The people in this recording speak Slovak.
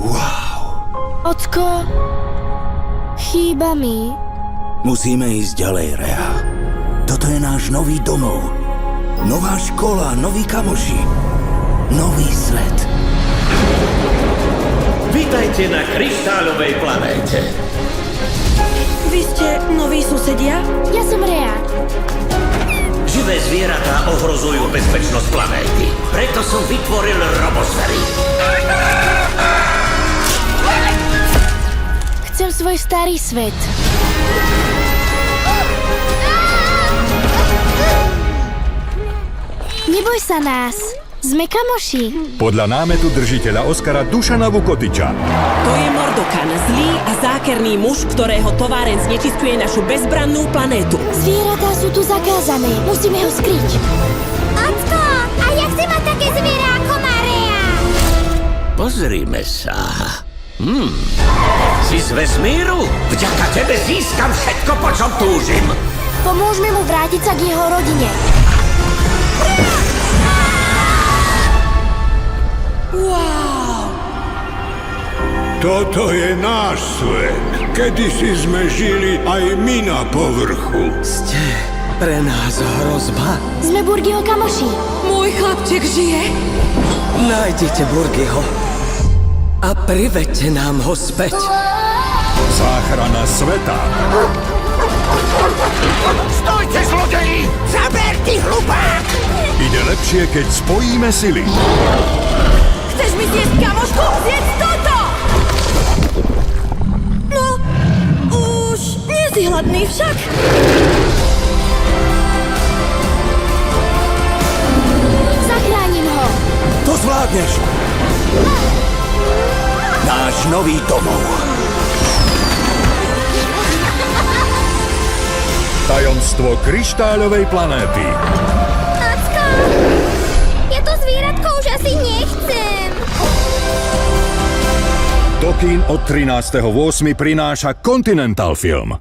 Wow. Ocko, chýba mi. Musíme ísť ďalej, Rea. Toto je náš nový domov. Nová škola, noví kamoši. Nový svet. Vítajte na kryštáľovej planéte. Vy ste noví susedia? Ja som Rea. Živé zvieratá ohrozujú bezpečnosť planéty. Preto som vytvoril robosféry. Chcem svoj starý svet. Neboj sa nás. Sme kamoši. Podľa námetu držiteľa Oscara Dušana Vukotiča. To je Mordokan, zlý a zákerný muž, ktorého továren znečisťuje našu bezbrannú planétu. Zvieratá sú tu zakázané. Musíme ho skryť. Ocko, a ja chcem mať také zviera ako Maria. Pozrime sa. Si z vesmíru? Vďaka tebe získam všetko, po čom túžim. Pomôžme mu vrátiť sa k jeho rodine. Wow! Toto je náš svet. Kedysi sme žili aj my na povrchu. Ste pre nás hrozba. Sme Burgiho kamoši. Môj chlapček žije? Nájdite Burgiho a privedte nám ho späť. Záchrana sveta. Stojte, zlodeji! Zaber, ty hlupák! Ide lepšie, keď spojíme sily. Chceš mi zjesť kamošku? Zjedz toto! No, už nie si hladný však. Zachránim ho. To zvládneš. Náš nový domov. Tajomstvo kryštáľovej planéty. Ocko, ja to zvieratko už asi nechcem. Do kín od 13.8. prináša Continental Film.